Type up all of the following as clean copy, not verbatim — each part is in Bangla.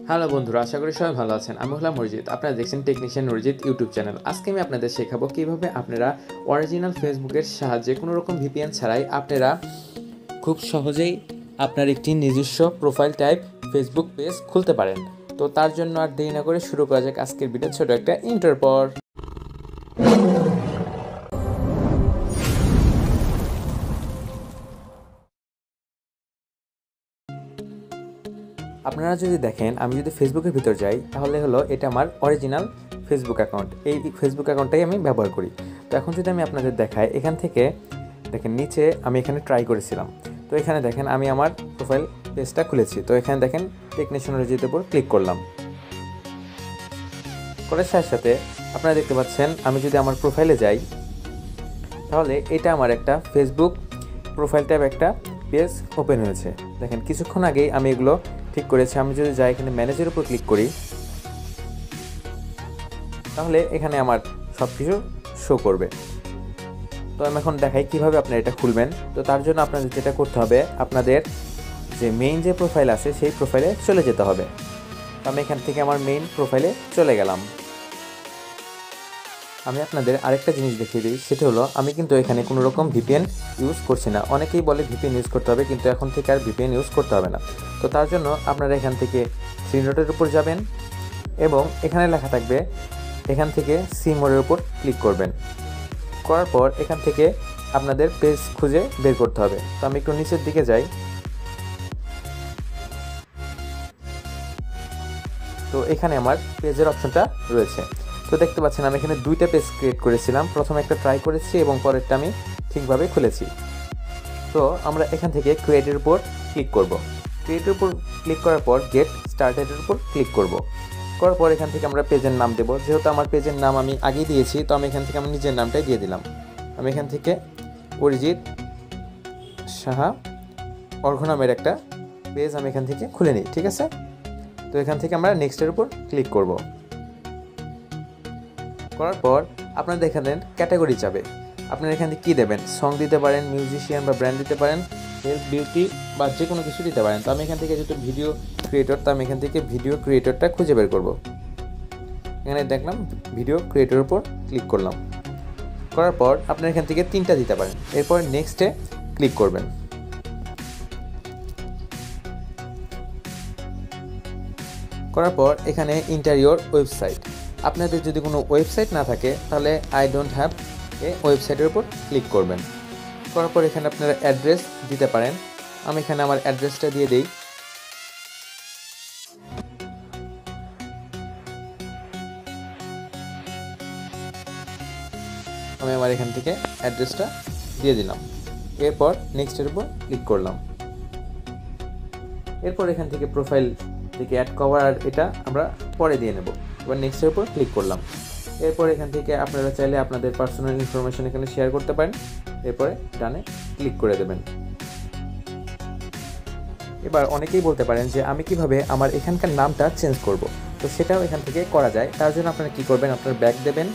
হ্যালো বন্ধুরা, আশা করি সবাই ভালো আছেন। আমি হলাম অরিজিৎ, আপনারা দেখছেন টেকনিশিয়ান অরিজিৎ ইউটিউব চ্যানেল। আজকে আমি আপনাদের শেখাবো কীভাবে আপনারা অরিজিনাল ফেসবুকের সাহায্যে কোনো রকম ভিপিএন ছাড়াই আপনারা খুব সহজেই আপনার একটি নিজস্ব প্রোফাইল টাইপ ফেসবুক পেজ খুলতে পারেন। তো তার জন্য আর দেরি না করে শুরু করা যাক আজকের ভিডিও ছোট একটা ইন্ট্রোর পর। আপনারা যদি দেখেন, আমি যদি ফেসবুকের ভিতর যাই তাহলে হলো এটা আমার অরিজিনাল ফেসবুক অ্যাকাউন্ট। এই ফেসবুক অ্যাকাউন্টটাই আমি ব্যবহার করি। তো এখন যদি আমি আপনাদের দেখাই, এখান থেকে দেখেন নিচে আমি এখানে ট্রাই করেছিলাম। তো এখানে দেখেন আমি আমার প্রোফাইল পেজটা খুলেছি। তো এখানে দেখেন টেকনিশিয়ান অরিজিতের উপর ক্লিক করলাম। করার সাথে সাথে আপনারা দেখতে পাচ্ছেন, আমি যদি আমার প্রোফাইলে যাই তাহলে এটা আমার একটা ফেসবুক প্রোফাইল টাইপ একটা পেজ ওপেন হয়েছে। দেখেন কিছুক্ষণ আগেই আমি এগুলো ঠিক করেছি। আমি যদি যাই এখানে ম্যানেজের উপর ক্লিক করি তাহলে এখানে আমার সব কিছু শো করবে। তো আমি এখন দেখাই কিভাবে আপনারা এটা খুলবেন। তো তার জন্য আপনাদের যেটা করতে হবে, আপনাদের যে মেইন যে প্রোফাইল আছে সেই প্রোফাইলে চলে যেতে হবে। তো আমি এখান থেকে আমার মেইন প্রোফাইলে চলে গেলাম। আমি আপনাদের আরেকটা জিনিস দেখিয়ে দিই, সেটা হলো আমি কিন্তু এখানে কোনো রকম ভিপিএন ইউজ করছি না। অনেকেই বলে ভিপিএন ইউজ করতে হবে, কিন্তু এখন থেকে আর ভিপিএন ইউজ করতে হবে না। তো তার জন্য আপনারা এখান থেকে থ্রি ডটের উপর যাবেন এবং এখানে লেখা থাকবে, এখান থেকে সি মোডের উপর ক্লিক করবেন। করার পর এখান থেকে আপনাদের পেজ খুঁজে বের করতে হবে। তো আমি একটু নিচের দিকে যাই। তো এখানে আমার পেজের অপশনটা রয়েছে। তো দেখতে পাচ্ছেন আমি এখানে দুইটা পেজ ক্রিয়েট করেছিলাম। প্রথমে একটা ট্রাই করেছি এবং পরেরটা আমি ঠিকভাবে খুলেছি। তো আমরা এখান থেকে ক্রিয়েটের উপর ক্লিক করব। ক্রিয়েটের উপর ক্লিক করার পর গেট স্টার্টেডের উপর ক্লিক করব। করার পর এখান থেকে আমরা পেজের নাম দেব। যেহেতু আমার পেজের নাম আমি আগেই দিয়েছি, তো আমি এখান থেকে আমার নিজের নামটাই দিয়ে দিলাম। আমি এখান থেকে অরিজিৎ সাহা অর্ঘ নামের একটা পেজ আমি এখান থেকে খুলে নিই, ঠিক আছে। তো এখান থেকে আমরা নেক্সটের উপর ক্লিক করব। করার পর আপনাদের এখানে ক্যাটাগরি চাবে। আপনারা এখান থেকে কী দেবেন, সং দিতে পারেন, মিউজিশিয়ান বা ব্র্যান্ড দিতে পারেন, হেলথ, বিউটি বা যে কোনো কিছু দিতে পারেন। তো আমি এখান থেকে যেহেতু ভিডিও ক্রিয়েটর, তো আমি এখান থেকে ভিডিও ক্রিয়েটরটা খুঁজে বের করব। এখানে দেখলাম ভিডিও ক্রিয়েটরের উপর ক্লিক করলাম। করার পর আপনারা এখান থেকে তিনটা দিতে পারেন। এরপর নেক্সটে ক্লিক করবেন। করার পর এখানে ইন্টারিয়র ওয়েবসাইট। আপনাদের যদি কোনো ওয়েবসাইট না থাকে তাহলে আই ডোন্ট হ্যাভ এ ওয়েবসাইটের উপর ক্লিক করবেন। করার পর এখানে আপনারা অ্যাড্রেস দিতে পারেন। আমি এখানে আমার অ্যাড্রেসটা দিয়ে দিই। আমি আমার এখান থেকে অ্যাড্রেসটা দিয়ে দিলাম। এরপর নেক্সটের উপর ক্লিক করলাম। এরপর এখান থেকে প্রোফাইল থেকে অ্যাড কভার, এটা আমরা পরে দিয়ে নেব। এবার নেক্সটের উপর ক্লিক করলাম। এরপর এখান থেকে আপনারা চাইলে আপনাদের পার্সোনাল ইনফরমেশন এখানে শেয়ার করতে পারেন। এরপরে ডানে ক্লিক করে দেবেন। এবার অনেকেই বলতে পারেন যে আমি কিভাবে আমার এখানকার নামটা চেঞ্জ করব। তো সেটাও এখান থেকে করা যায়। তার জন্য আপনারা কী করবেন, আপনারা ব্যাক দেবেন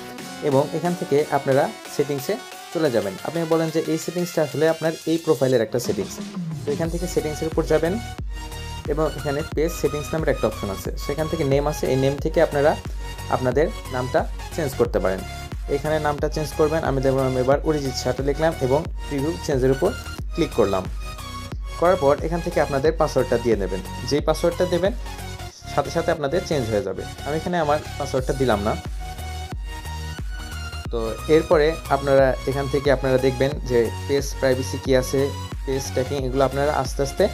এবং এখান থেকে আপনারা সেটিংসে চলে যাবেন। আপনি বলেন যে এই সেটিংসটা আসলে আপনার এই প্রোফাইলের একটা সেটিংস। তো এখান থেকে সেটিংসের উপর যাবেন এবং এখানে পেজ সেটিংস নামের একটা অপশন আছে, সেখান থেকে নেম আছে। এই নেম থেকে আপনারা আপনাদের নামটা চেঞ্জ করতে পারেন। এখানে নামটা চেঞ্জ করবেন। আমি দেখলাম এবার অরিজিৎ সাহা লিখলাম এবং প্রিভিউ চেঞ্জের উপর ক্লিক করলাম। করার পর এখান থেকে আপনাদের পাসওয়ার্ডটা দিয়ে নেবেন। যেই পাসওয়ার্ডটা দেবেন সাথে সাথে আপনাদের চেঞ্জ হয়ে যাবে। আমি এখানে আমার পাসওয়ার্ডটা দিলাম না। তো এরপরে আপনারা এখান থেকে আপনারা দেখবেন যে পেজ প্রাইভেসি কী আছে, পেজ ট্র্যাকিং, এগুলো আপনারা আস্তে আস্তে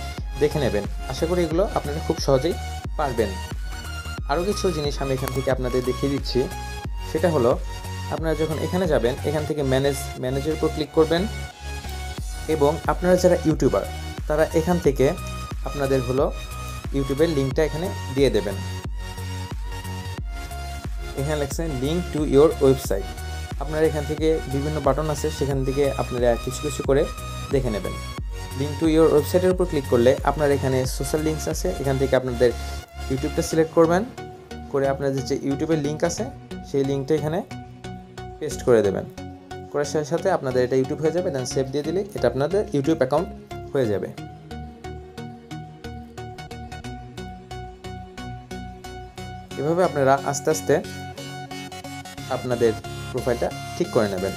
দেখে নেবেন। আশা করি এগুলো আপনারা খুব সহজেই পারবেন। আরও কিছু জিনিস আমি এখান থেকে আপনাদের দেখিয়ে দিচ্ছি। সেটা হলো, আপনারা যখন এখানে যাবেন এখান থেকে ম্যানেজের উপর ক্লিক করবেন এবং আপনারা যারা ইউটিউবার তারা এখান থেকে আপনাদের হলো ইউটিউবের লিঙ্কটা এখানে দিয়ে দেবেন। এখানে লেখছে লিঙ্ক টু ইয়োর ওয়েবসাইট। আপনারা এখান থেকে বিভিন্ন বাটন আছে, সেখান থেকে আপনারা কিছু কিছু করে দেখে নেবেন। লিঙ্ক টু ইয়োর ওয়েবসাইটের উপর ক্লিক করলে আপনার এখানে সোশ্যাল লিঙ্কস আছে, এখান থেকে আপনাদের ইউটিউবটা সিলেক্ট করবেন, করে আপনাদের যে ইউটিউবের লিঙ্ক আছে সেই লিঙ্কটা এখানে পেস্ট করে দেবেন। করার সাথে সাথে আপনাদের এটা ইউটিউব হয়ে যাবে। দেন সেভ দিয়ে দিলে এটা আপনাদের ইউটিউব অ্যাকাউন্ট হয়ে যাবে। এভাবে আপনারা আস্তে আস্তে আপনাদের প্রোফাইলটা ঠিক করে নেবেন।